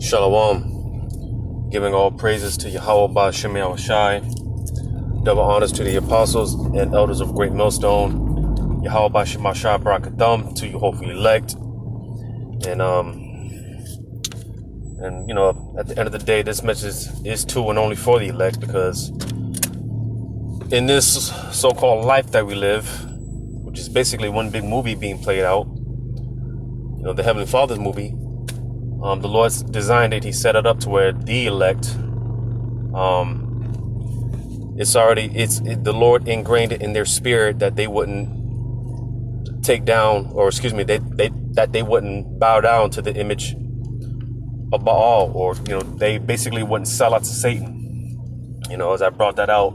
Shalom, giving all praises to Yahweh Ba'Shem Yahushai, double honors to the apostles and elders of Great Millstone, Yahweh Ba'Shem Yahushai Barakatham, to you hopefully elect. And you know, at the end of the day, this message is to and only for the elect, because in this so-called life that we live, which is basically one big movie being played out, you know, the Heavenly Father's movie, the Lord's designed it. He set it up to where the elect, the Lord ingrained it in their spirit that they wouldn't take down, or excuse me, that they wouldn't bow down to the image of Baal, or, you know, they basically wouldn't sell out to Satan. You know, as I brought that out,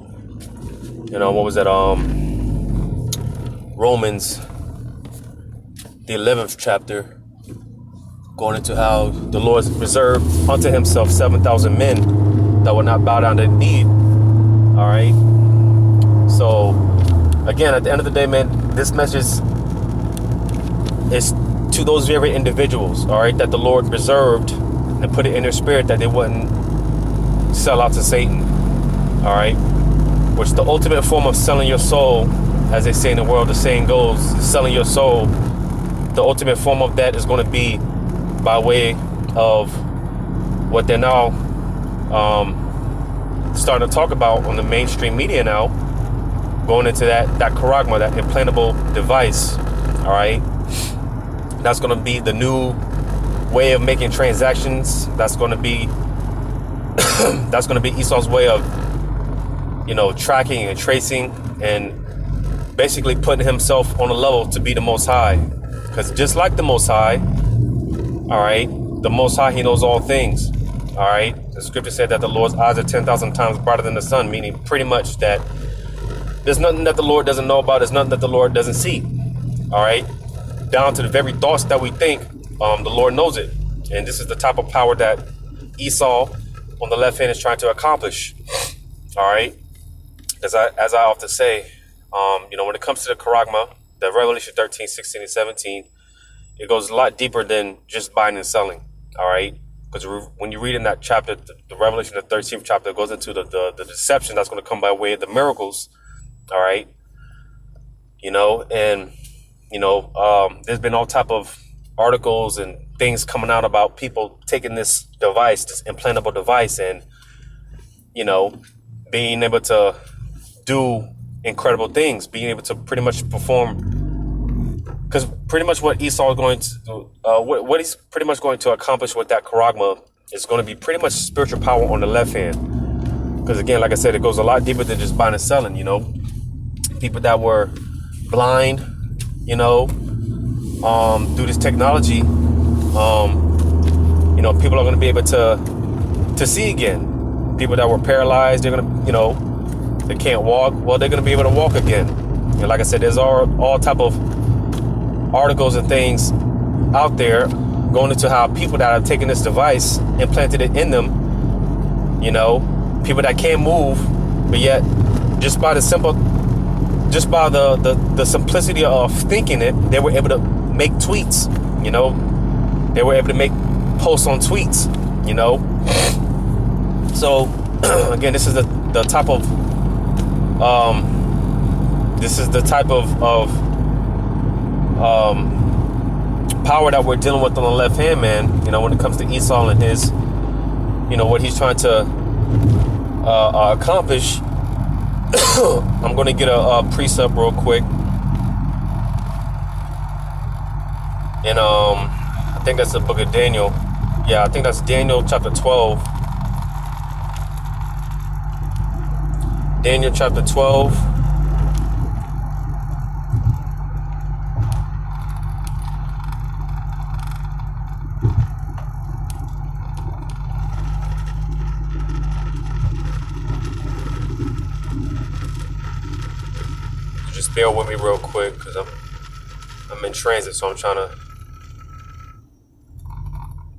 you know, what was that? Romans, the 11th chapter, going into how the Lord reserved unto himself 7,000 men that would not bow down to the need. All right. So again, at the end of the day, man, this message is to those very individuals, all right, that the Lord reserved and put it in their spirit that they wouldn't sell out to Satan. All right. Which the ultimate form of selling your soul, as they say in the world, the saying goes, selling your soul, the ultimate form of that is going to be by way of what they're now starting to talk about on the mainstream media now, going into that Charagma, that implantable device. All right, that's going to be the new way of making transactions. That's going to be Esau's way of, you know, tracking and tracing and basically putting himself on a level to be the Most High. Because just like the Most High, all right, the Most High, he knows all things. All right, the scripture said that the Lord's eyes are 10,000 times brighter than the sun, meaning pretty much that there's nothing that the Lord doesn't know about. There's nothing that the Lord doesn't see. All right, down to the very thoughts that we think, the Lord knows it. And this is the type of power that Esau on the left hand is trying to accomplish. All right, as I often say, you know, when it comes to the Charagma, the Revelation 13, 16, and 17, it goes a lot deeper than just buying and selling. All right, because when you read in that chapter, the Revelation, the 13th chapter, it goes into the deception that's going to come by way of the miracles. All right, you know, and you know, there's been all type of articles and things coming out about people taking this device, this implantable device, and, you know, being able to do incredible things, being able to pretty much perform. Because pretty much what Esau is going to, what he's pretty much going to accomplish with that Charagma is going to be pretty much spiritual power on the left hand. Because again, like I said, it goes a lot deeper than just buying and selling. You know, people that were blind, you know, through this technology, you know, people are going to be able to see again. People that were paralyzed, they're going to, you know, they can't walk. Well, they're going to be able to walk again. And like I said, there's all type of articles and things out there going into how people that have taken this device, implanted it in them, you know, people that can't move, but yet just by the simplicity of thinking it, they were able to make tweets, you know, they were able to make posts on tweets, you know. So again, this is the type of power that we're dealing with on the left hand, man. You know, when it comes to Esau and his, you know, what he's trying to accomplish. I'm going to get a precept real quick, and I think that's the book of Daniel. Yeah, I think that's Daniel chapter 12. Daniel chapter 12. Just bear with me real quick, because I'm in transit, so I'm trying to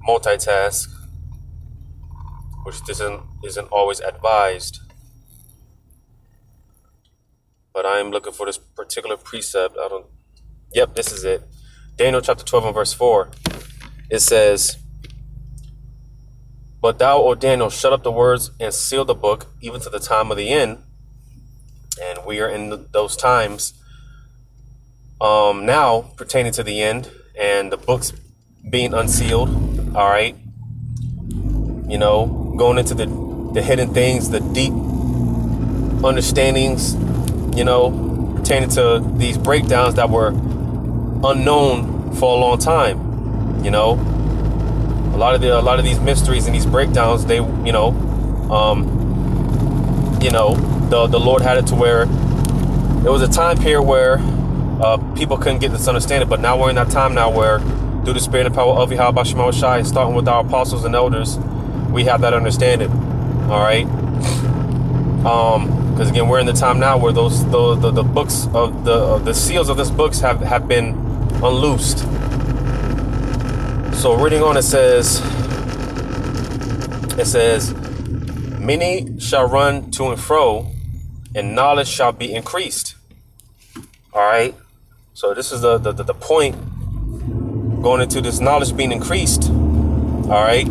multitask, which isn't always advised. But I am looking for this particular precept. Yep, this is it. Daniel chapter 12 and verse 4. It says, But thou, O Daniel, shut up the words and seal the book, even to the time of the end. And we are in those times now pertaining to the end, and the books being unsealed. All right. You know, going into the hidden things, the deep understandings, you know, pertaining to these breakdowns that were unknown for a long time. You know, a lot of these mysteries and these breakdowns, they, the Lord had it to where there was a time period where people couldn't get this understanding, but now we're in that time now where, through the spirit and power of Yahweh Shema Shai, starting with our apostles and elders, we have that understanding. All right. Because again, we're in the time now where the books of the seals of this books have been unloosed. So reading on, it says, many shall run to and fro, and knowledge shall be increased. All right. So this is the point going into this knowledge being increased. All right.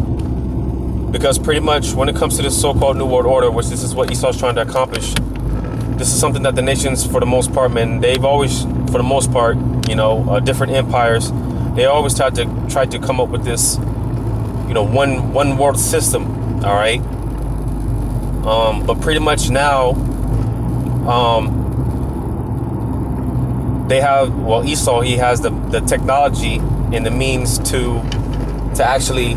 Because pretty much when it comes to this so-called New World Order, which this is what Esau's trying to accomplish, this is something that the nations, for the most part, man, they've always, for the most part, different empires, they always try to come up with this, one world system. All right. But pretty much now, they have, Esau, he has the technology and the means to actually,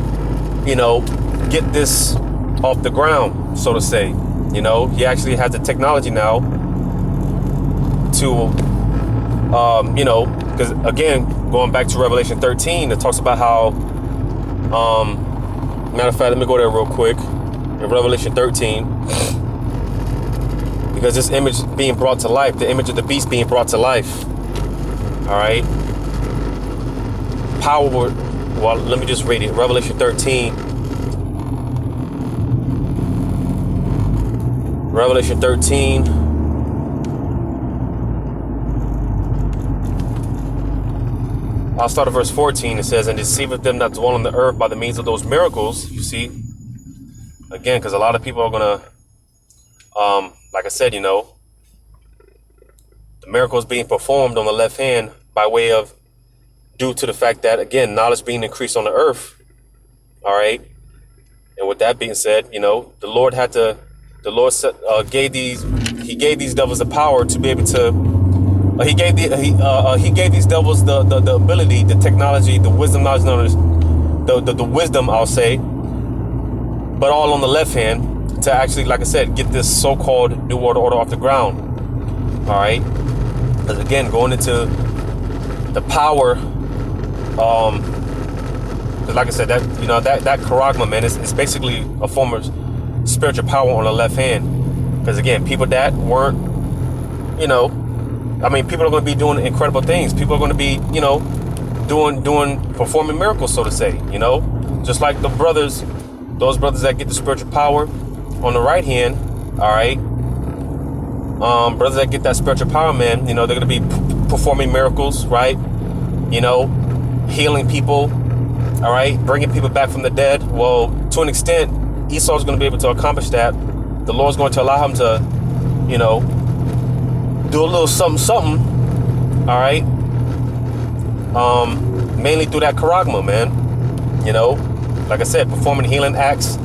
get this off the ground, so to say. He actually has the technology now to, because again, going back to Revelation 13, it talks about how, matter of fact, let me go there real quick. In Revelation 13, because this image being brought to life, the image of the beast being brought to life. All right. Power. Well, let me just read it. Revelation 13. Revelation 13. I'll start at verse 14. It says, and deceiveth them that dwell on the earth by the means of those miracles. You see, again, because a lot of people are gonna, like I said, the miracles being performed on the left hand by way of, due to the fact that, again, knowledge being increased on the earth. All right. And with that being said, the Lord gave these devils the power to be able to, he gave these devils the ability, the technology, the wisdom, knowledge, the wisdom, I'll say, but all on the left hand to actually, like I said, get this so-called New World Order off the ground. All right. Because again, going into the power, like I said, that Charagma, man, it's basically a form of spiritual power on the left hand. Because again, people that weren't, people are going to be doing incredible things. People are going to be, performing miracles, so to say. Just like those brothers that get the spiritual power on the right hand. All right. Brothers that get that spiritual power, man, they're going to be performing miracles, right? Healing people, all right, bringing people back from the dead. Well, to an extent, Esau's going to be able to accomplish that. The Lord's going to allow him to, do a little something, all right? Mainly through that Charagma, man. Like I said, performing healing acts,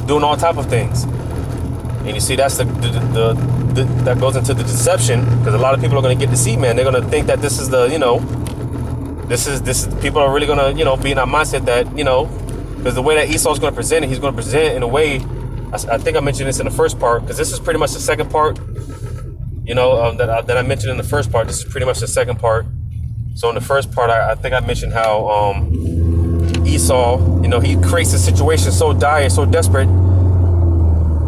doing all type of things. And you see, that's that goes into the deception, because a lot of people are going to get deceived, man. They're going to think that this is the, this is people are really going to, be in that mindset that, because the way that Esau's going to present it, he's going to present it in a way, I think I mentioned this in the first part, because this is pretty much the second part, that I mentioned in the first part. This is pretty much the second part. So in the first part, I think I mentioned how Esau, he creates a situation so dire, so desperate,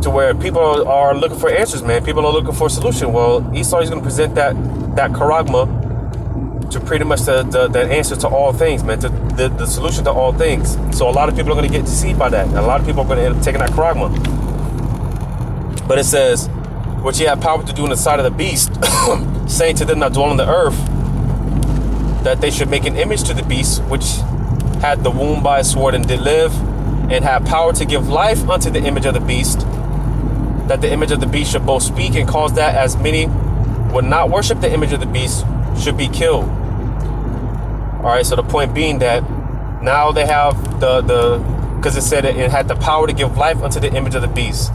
to where people are looking for answers, man. People are looking for a solution. Well, Esau is going to present that Charagma to pretty much the answer to all things, man, to the solution to all things. So a lot of people are going to get deceived by that. And a lot of people are going to end up taking that Charagma. But it says, which he had power to do in the sight of the beast, saying to them that dwell on the earth, that they should make an image to the beast, which had the wound by a sword and did live, and have power to give life unto the image of the beast, that the image of the beast should both speak and cause that as many would not worship the image of the beast should be killed. All right, so the point being that now they have because it said it had the power to give life unto the image of the beast.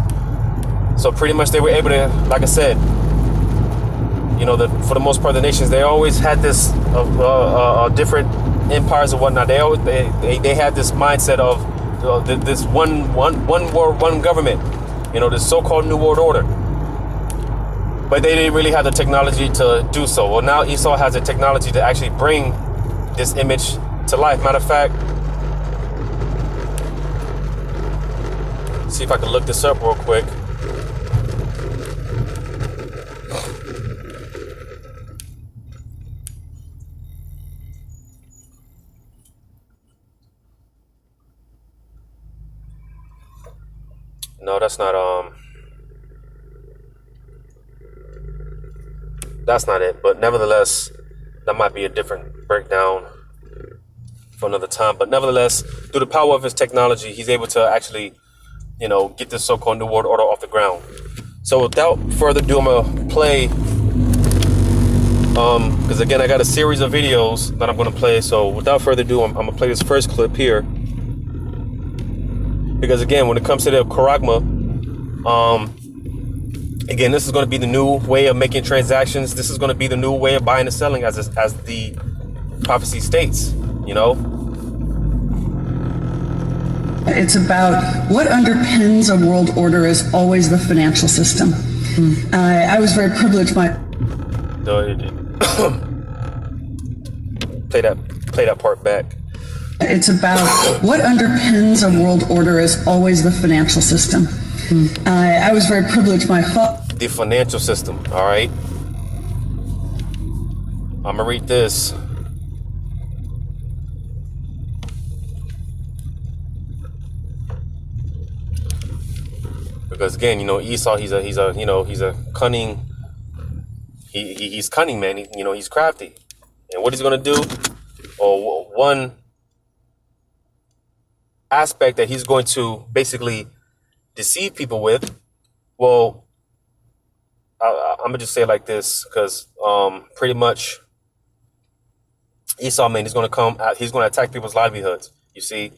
So pretty much they were able to, like I said, for the most part, the nations, they always had this different empires and whatnot. They had this mindset of this one world, one government, this so-called New World Order. But they didn't really have the technology to do so. Well, now Esau has the technology to actually bring this image to life. Matter of fact, see if I can look this up real quick. No, that's not it. But nevertheless, that might be a different breakdown for another time. But nevertheless, through the power of his technology, he's able to actually, get this so-called New World Order off the ground. So without further ado, I'm gonna play, because again, I got a series of videos that I'm gonna play. So without further ado, I'm gonna play this first clip here. Because again, when it comes to the Charagma, again, this is going to be the new way of making transactions. This is going to be the new way of buying and selling, as the prophecy states. It's about what underpins a world order is always the financial system. I was very privileged by. Play that part back. It's about what underpins a world order is always the financial system. I was very privileged. The financial system. All right. I'm gonna read this. Because again, Esau, he's a cunning. He's cunning, man. He's crafty. And what he's gonna do, or one aspect that he's going to basically deceive people with, well, I'm gonna just say it like this, because pretty much Esau, man, he's gonna come out, he's gonna attack people's livelihoods, you see.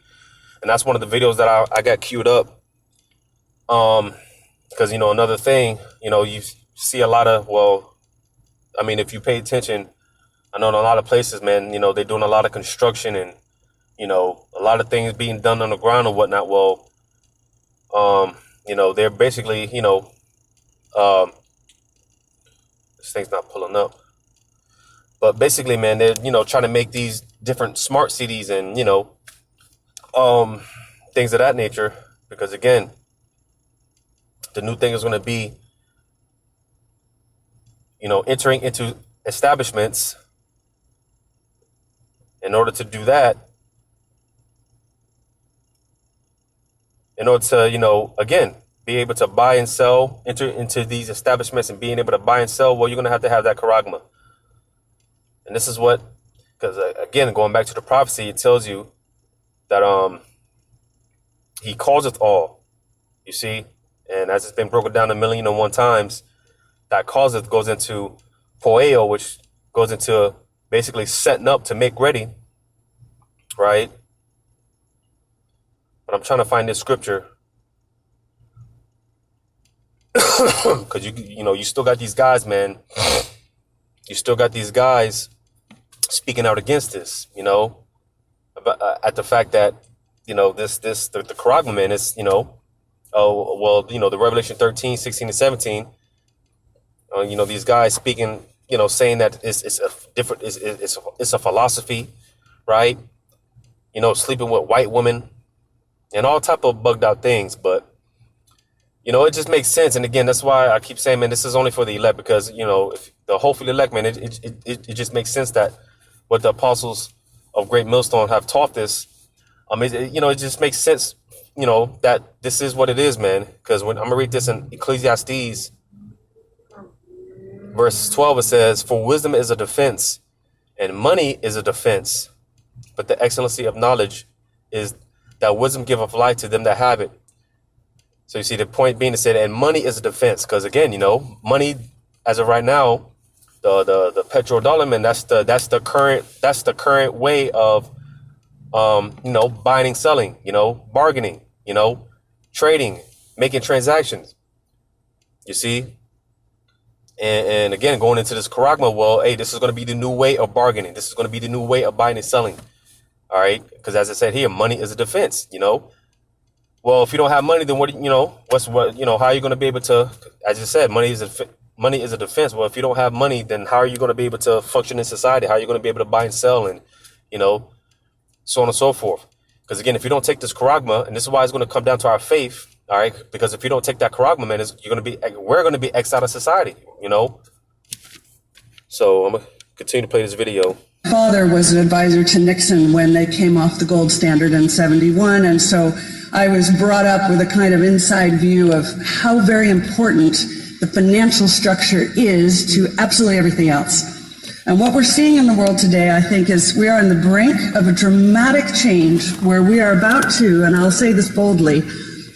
And that's one of the videos that I got queued up, because another thing, you see a lot of, if you pay attention, I know in a lot of places, man, they're doing a lot of construction and a lot of things being done on the ground or whatnot. Well, they're basically, this thing's not pulling up, but basically, man, they're, trying to make these different smart cities and, things of that nature. Because again, the new thing is going to be, entering into establishments. In order to do that, in order to, again, be able to buy and sell, enter into these establishments and being able to buy and sell, well, you're going to have that Charagma. And this is what, because again, going back to the prophecy, it tells you that he causeth all, you see. And as it's been broken down 1,000,001 times, that causeth goes into poeo, which goes into basically setting up to make ready, right? But I'm trying to find this scripture because you still got these guys, man. You still got these guys speaking out against this, at the fact that the Charagma, man, is the Revelation 13, 16, and 17. These guys speaking, saying that it's a different, it's a philosophy, right? Sleeping with white women and all type of bugged out things. But, it just makes sense. And again, that's why I keep saying, man, this is only for the elect, because, if the hopefully elect, man, it just makes sense that what the apostles of Great Millstone have taught this. It just makes sense, that this is what it is, man. Because when I'm gonna read this in Ecclesiastes, verse 12, it says, "For wisdom is a defense, and money is a defense, but the excellency of knowledge is that wisdom giveth life to them that have it. So you see the point being to say that, and money is a defense, because again, you know, money as of right now, the petrodollar, man, that's the current way of you know, buying and selling, you know, bargaining, you know, trading, making transactions. You see? And again, going into this Charagma, well, hey, this is going to be the new way of bargaining. This is going to be the new way of buying and selling. All right. Because as I said here, money is a defense, you know. Well, if you don't have money, then what, you know, how are you going to be able to, as I said, money is a defense. Well, if you don't have money, then how are you going to be able to function in society? How are you going to be able to buy and sell and, you know, so on and so forth? Because again, if you don't take this Charagma, and this is why it's going to come down to our faith. All right, because if you don't take that Charagma, man, we're going to be X'd out of society, you know. So I'm going to continue to play this video. My father was an advisor to Nixon when they came off the gold standard in '71, and so I was brought up with a kind of inside view of how very important the financial structure is to absolutely everything else. And what we're seeing in the world today, I think, is we are on the brink of a dramatic change where we are about to, and I'll say this boldly,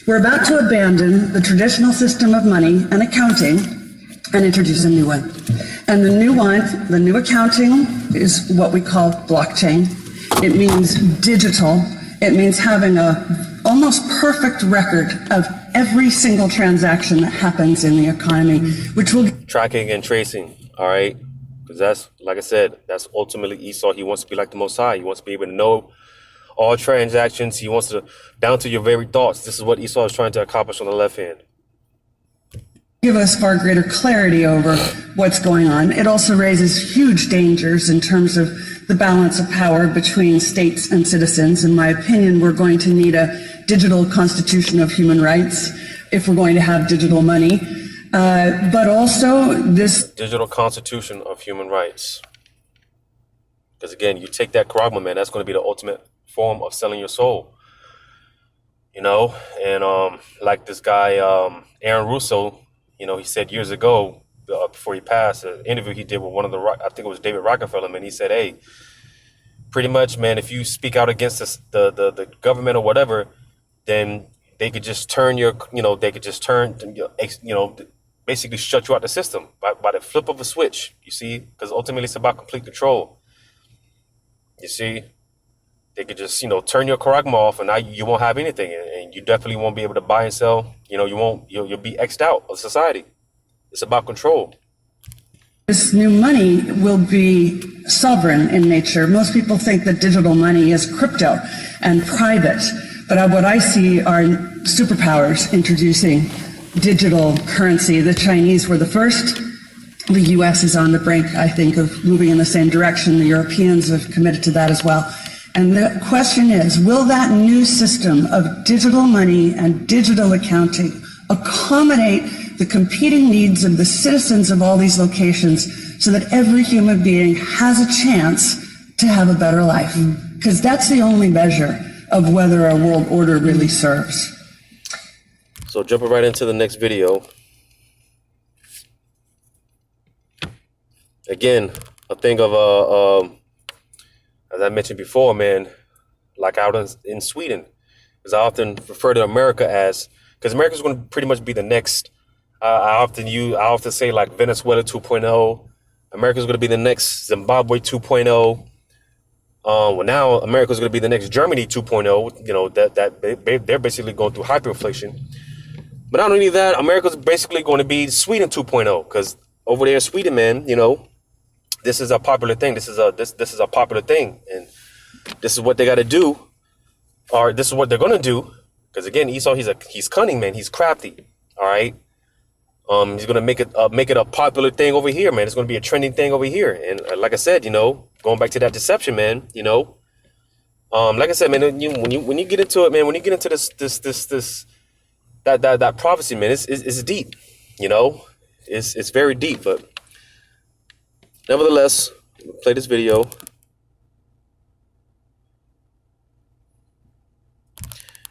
we're about to abandon the traditional system of money and accounting and introduce a new one. And the new accounting is what we call blockchain. It means digital. It means having a almost perfect record of every single transaction that happens in the economy, which will... Tracking and tracing, all right? Because that's, like I said, that's ultimately Esau. He wants to be like the Most High. He wants to be able to know all transactions. He wants to, down to your very thoughts. This is what Esau is trying to accomplish on the left hand. Give us far greater clarity over what's going on. It also raises huge dangers in terms of the balance of power between states and citizens. In my opinion, we're going to need a digital constitution of human rights if we're going to have digital money. But also this digital constitution of human rights. Because again, you take that Charagma, man, that's going to be the ultimate form of selling your soul, you know. And like this guy Aaron Russo, you know, he said years ago before he passed, an interview he did with one of I think it was David Rockefeller, man. He said, hey, pretty much, man, if you speak out against the government or whatever, then they could just turn your, you know, basically shut you out the system by the flip of a switch, you see, because ultimately it's about complete control. You see, they could just, you know, turn your Charagma off, and now you won't have anything, and you definitely won't be able to buy and sell. You know, you'll be X'd out of society. It's about control. This new money will be sovereign in nature. Most people think that digital money is crypto and private, but what I see are superpowers introducing digital currency. The Chinese were the first. The U.S. is on the brink, I think, of moving in the same direction. The Europeans have committed to that as well. And the question is, will that new system of digital money and digital accounting accommodate the competing needs of the citizens of all these locations so that every human being has a chance to have a better life? Because that's the only measure of whether a world order really serves. So jumping right into the next video. Again, a thing of as I mentioned before, man, like out in Sweden, because I often refer to America as, because America's going to pretty much be the next. I often say like Venezuela 2.0. America's going to be the next Zimbabwe 2.0. Well, now America's going to be the next Germany 2.0. You know, they're basically going through hyperinflation. But not only that, America's basically going to be Sweden 2.0, because over there in Sweden, man, you know, this is a popular thing. This is a popular thing, and this is what they got to do, or this is what they're going to do. Because again, Esau, he's cunning, man. He's crafty. All right. He's going to make it a popular thing over here, man. It's going to be a trending thing over here. And like I said, you know, going back to that deception, man, you know, like I said, man, when you get into it, man, when you get into that prophecy, man, it's deep, you know, it's very deep. But nevertheless, play this video.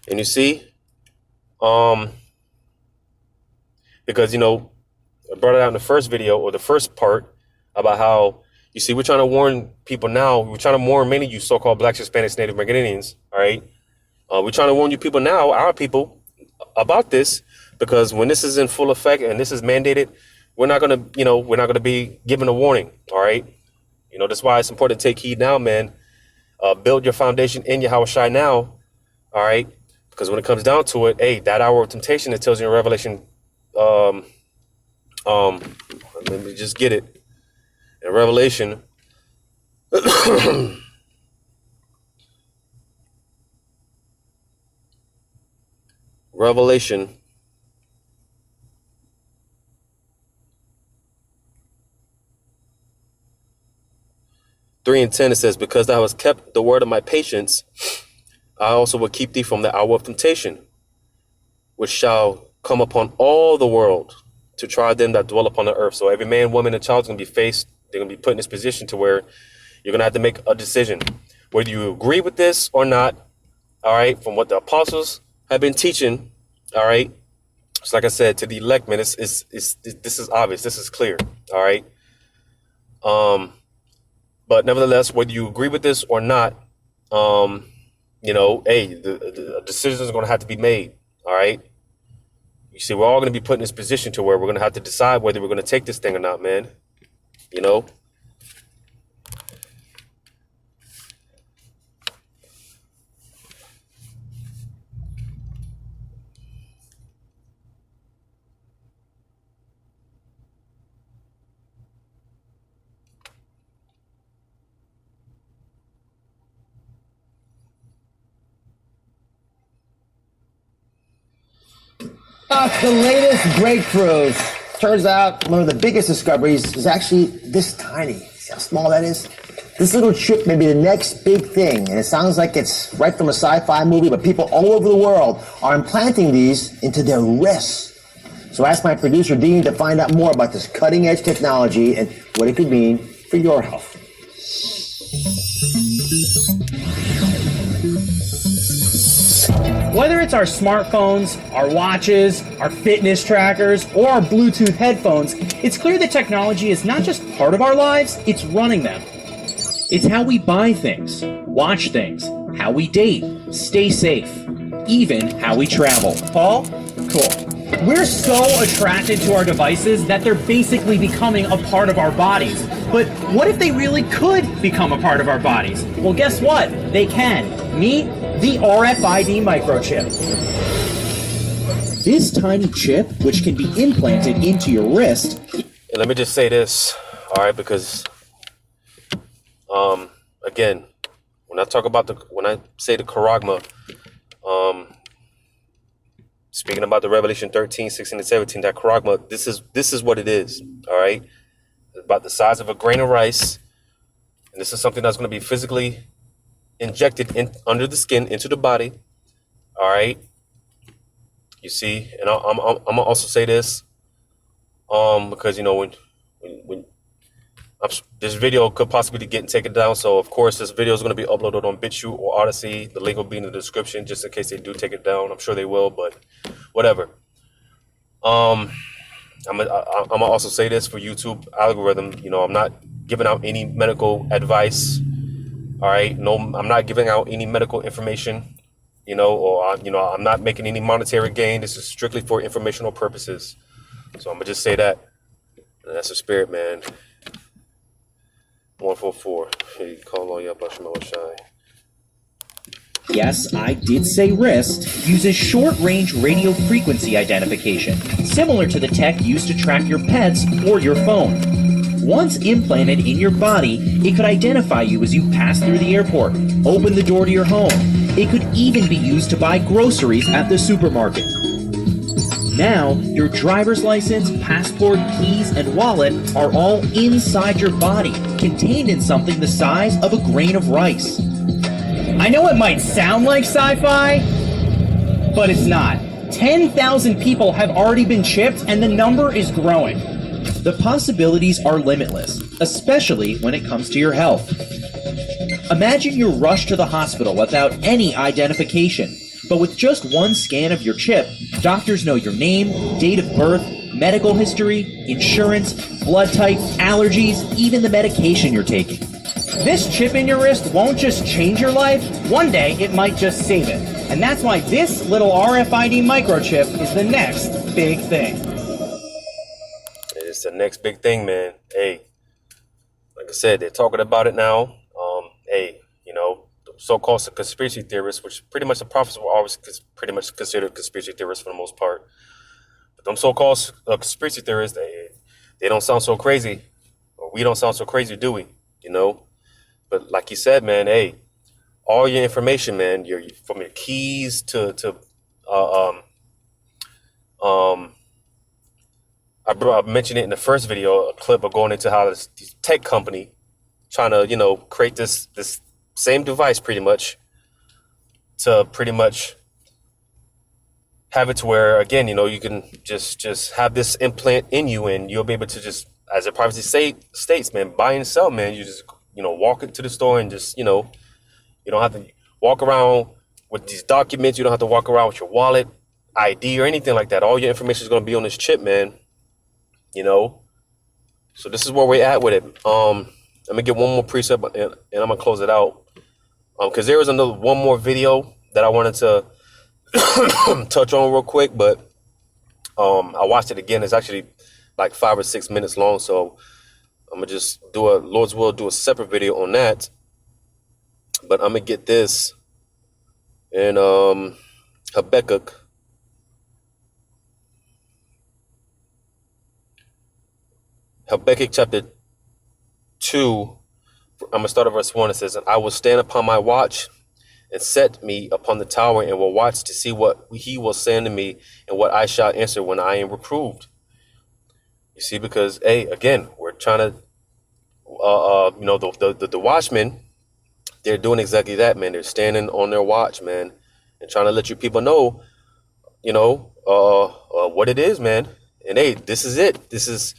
And you see, because, you know, I brought it out in the first video, or the first part, about how, you see, we're trying to warn people now. We're trying to warn many of you so-called Blacks, Hispanics, Native American Indians, all right? We're trying to warn you people now, our people, about this, because when this is in full effect and this is mandated, we're not gonna be given a warning. All right. That's why it's important to take heed now, man. Build your foundation in Yahweh Shai now. All right. Because when it comes down to it, hey, that hour of temptation, it tells you in Revelation, let me just get it. In Revelation, Revelation 3:10, it says, because thou hast kept the word of my patience, I also will keep thee from the hour of temptation, which shall come upon all the world to try them that dwell upon the earth. So every man, woman, and child is going to be faced. They're going to be put in this position to where you're going to have to make a decision, whether you agree with this or not. All right. From what the apostles have been teaching. All right. It's like I said, to the elect, man, this is obvious. This is clear. All right. But nevertheless, whether you agree with this or not, hey, the decisions are going to have to be made. All right. You see, we're all going to be put in this position to where we're going to have to decide whether we're going to take this thing or not, man. The latest breakthroughs. Turns out one of the biggest discoveries is actually this tiny. See how small that is? This little chip may be the next big thing, and it sounds like it's right from a sci-fi movie, but people all over the world are implanting these into their wrists. So I asked my producer, Dean, to find out more about this cutting-edge technology and what it could mean for your health. Whether it's our smartphones, our watches, our fitness trackers, or our Bluetooth headphones, it's clear that technology is not just part of our lives, it's running them. It's how we buy things, watch things, how we date, stay safe, even how we travel. Paul? Cool. We're so attracted to our devices that they're basically becoming a part of our bodies. But what if they really could become a part of our bodies? Well, guess what? They can. Meet the RFID microchip. This tiny chip, which can be implanted into your wrist. And let me just say this, all right, because, again, when I say the Charagma, speaking about the Revelation 13, 16, and 17, that Charagma, this is what it is, all right? It's about the size of a grain of rice, and this is something that's going to be physically injected in under the skin into the body. All right. You see, and I'm gonna also say this, because when this video could possibly get taken down. So of course this video is going to be uploaded on BitChute or Odyssey. The link will be in the description just in case they do take it down. I'm sure they will, but whatever. I'm gonna also say this for YouTube algorithm. I'm not giving out any medical advice. All right. No, I'm not giving out any medical information, I'm not making any monetary gain. This is strictly for informational purposes. So I'm going to just say that. And that's the spirit, man. 144. Hey, call on Yahweh Shai. Yes, I did say wrist, uses short-range radio frequency identification, similar to the tech used to track your pets or your phone. Once implanted in your body, it could identify you as you pass through the airport, open the door to your home. It could even be used to buy groceries at the supermarket. Now, your driver's license, passport, keys, and wallet are all inside your body, contained in something the size of a grain of rice. I know it might sound like sci-fi, but it's not. 10,000 people have already been chipped, and the number is growing. The possibilities are limitless, especially when it comes to your health. Imagine you're rushed to the hospital without any identification, but with just one scan of your chip, doctors know your name, date of birth, medical history, insurance, blood type, allergies, even the medication you're taking. This chip in your wrist won't just change your life, one day it might just save it. And that's why this little RFID microchip is the next big thing. It's the next big thing, man. Hey, like I said, they're talking about it now. Hey, you know, the so-called conspiracy theorists, which pretty much the prophets were always pretty much considered conspiracy theorists for the most part. But them so-called conspiracy theorists, they don't sound so crazy. Or we don't sound so crazy, do we? You know? But like you said, man, hey, all your information, man, from your keys to I mentioned it in the first video, a clip of going into how this tech company trying to, you know, create this same device pretty much to pretty much have it to where, again, you know, you can just have this implant in you and you'll be able to just, as the privacy states, man, buy and sell, man. You just, you know, walk into the store and just, you know, you don't have to walk around with these documents. You don't have to walk around with your wallet, ID, or anything like that. All your information is going to be on this chip, man. You know, so this is where we're at with it. Let me get one more precept and I'm gonna close it out. Because there was one more video that I wanted to touch on real quick, but I watched it again. It's actually like 5 or 6 minutes long, so I'm gonna just Lord's will, do a separate video on that. But I'm gonna get this in Habakkuk. Habakkuk chapter 2, I'm going to start at verse 1. It says, I will stand upon my watch and set me upon the tower and will watch to see what he will say unto me and what I shall answer when I am reproved. You see, because, hey, again, we're trying to, you know, the watchmen, they're doing exactly that, man. They're standing on their watch, man, and trying to let you people know, you know, what it is, man. And, hey, this is it. This is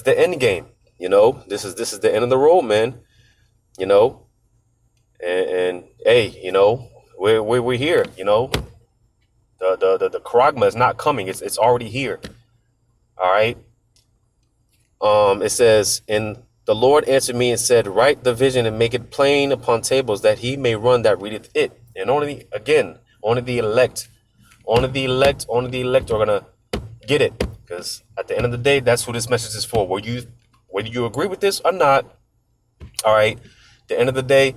the end game, you know. This is the end of the road, man. You know, and hey, you know, we're here. You know, the Charagma is not coming. It's already here. All right. It says, and the Lord answered me and said, write the vision and make it plain upon tables, that he may run that readeth it. And only the elect are gonna get it. Because at the end of the day, that's who this message is for. Whether you agree with this or not, all right, at the end of the day,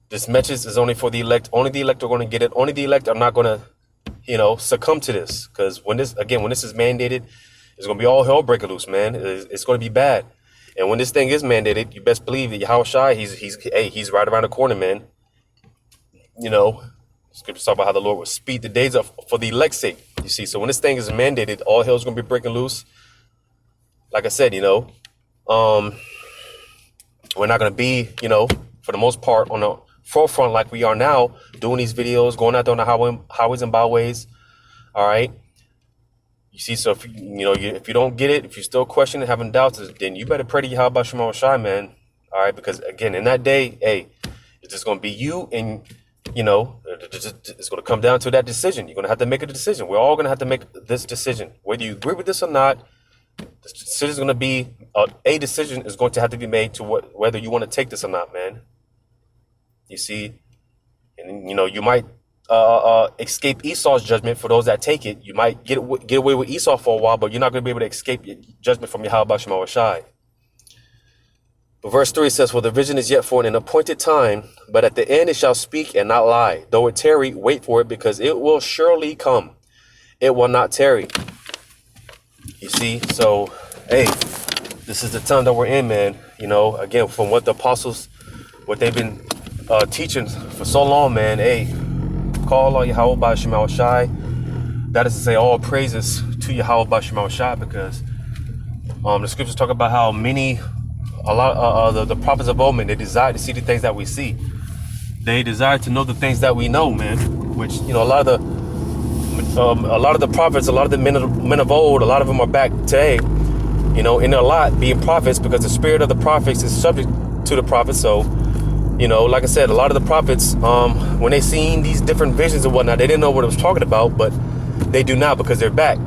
this message is only for the elect. Only the elect are going to get it. Only the elect are not going to, you know, succumb to this. Because when this is mandated, it's going to be all hell breaking loose, man. It's going to be bad. And when this thing is mandated, you best believe that Yahushua, he's right around the corner, man. You know, Scripture talk about how the Lord will speed the days up for the elect's sake. You see, so when this thing is mandated, all hell's going to be breaking loose. Like I said, you know, we're not going to be, you know, for the most part on the forefront like we are now, doing these videos, going out there on the highways and byways. All right. You see, so if you don't get it, if you're still questioning, having doubts, then you better pray to Yahweh Shema Shai, man. All right, because again, in that day, hey, it's just going to be you and, you know, it's going to come down to that decision. You're going to have to make a decision. We're all going to have to make this decision. Whether you agree with this or not, this decision is going to be, a decision is going to have to be made to whether you want to take this or not, man. You see, and, you know, you might escape Esau's judgment for those that take it. You might get away with Esau for a while, but you're not going to be able to escape judgment from Yahweh Shema Shai. But verse 3 says, for the vision is yet for an appointed time, but at the end it shall speak and not lie. Though it tarry, wait for it, because it will surely come. It will not tarry. You see, so, hey, this is the time that we're in, man. You know, again, from what the apostles, what they've been teaching for so long, man. Hey, call on Yahweh by Shema Shai. That is to say, all praises to Yahweh by Shema Shai, because the scriptures talk about how the prophets of old, man, they desire to see the things that we see. They desire to know the things that we know, man. Which, you know, a lot of the prophets, a lot of the men of old, a lot of them are back today, you know, in their lot being prophets, because the spirit of the prophets is subject to the prophets. So, you know, like I said, a lot of the prophets, when they seen these different visions and whatnot, they didn't know what it was talking about, but they do now, because they're back.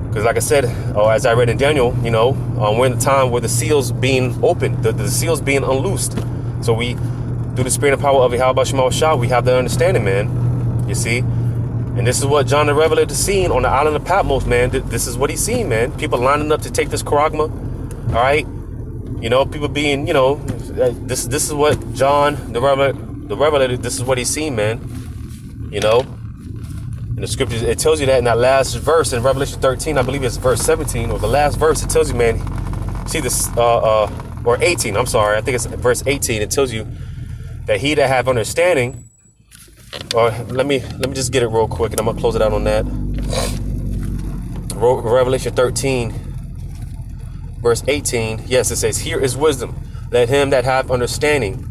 Because like I said, as I read in Daniel, you know, we're in the time where the seals being opened, the seals being unloosed. So we, through the spirit and power of Yahweh Shema Shai, we have the understanding, man. You see? And this is what John the Revelator seen on the island of Patmos, man. This is what he's seen, man. People lining up to take this Charagma. All right? You know, people being, you know, this is what John the Revelator, this is what he's seen, man. You know? In the scriptures, it tells you that in that last verse in Revelation 13, I believe it's verse 17, or the last verse, it tells you, man, see this, or 18, I'm sorry, I think it's verse 18, it tells you that he that have understanding, or let me just get it real quick, and I'm gonna close it out on that. Revelation 13, verse 18, yes, it says, here is wisdom, let him that have understanding.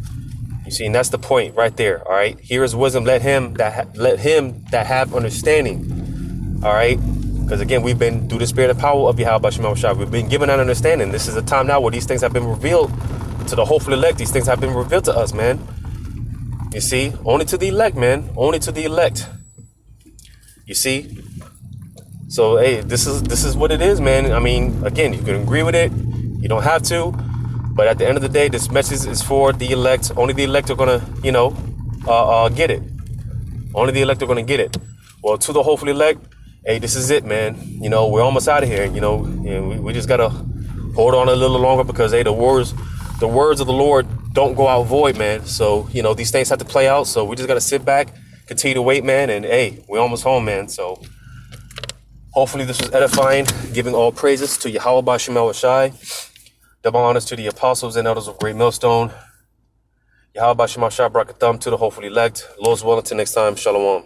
You see, and that's the point right there. All right, here is wisdom. Let him that have understanding. All right, because again, we've been through the spirit and power of Yahweh Shema Shah. We've been given an understanding. This is a time now where these things have been revealed to the hopeful elect. These things have been revealed to us, man. You see, only to the elect, man. Only to the elect. You see. So hey, this is what it is, man. I mean, again, you can agree with it. You don't have to. But at the end of the day, this message is for the elect. Only the elect are gonna, you know, get it. Only the elect are gonna get it. Well, to the hopefully elect, hey, this is it, man. You know, we're almost out of here. You know, and we just gotta hold on a little longer because hey, the words of the Lord don't go out void, man. So you know, these things have to play out. So we just gotta sit back, continue to wait, man. And hey, we're almost home, man. So hopefully this was edifying, giving all praises to Yahweh Shema Shai. Double honors to the apostles and elders of Great Millstone. Yahweh Shema Shah Brakatham to the hopefully elect. Lord's willing, till next time. Shalom.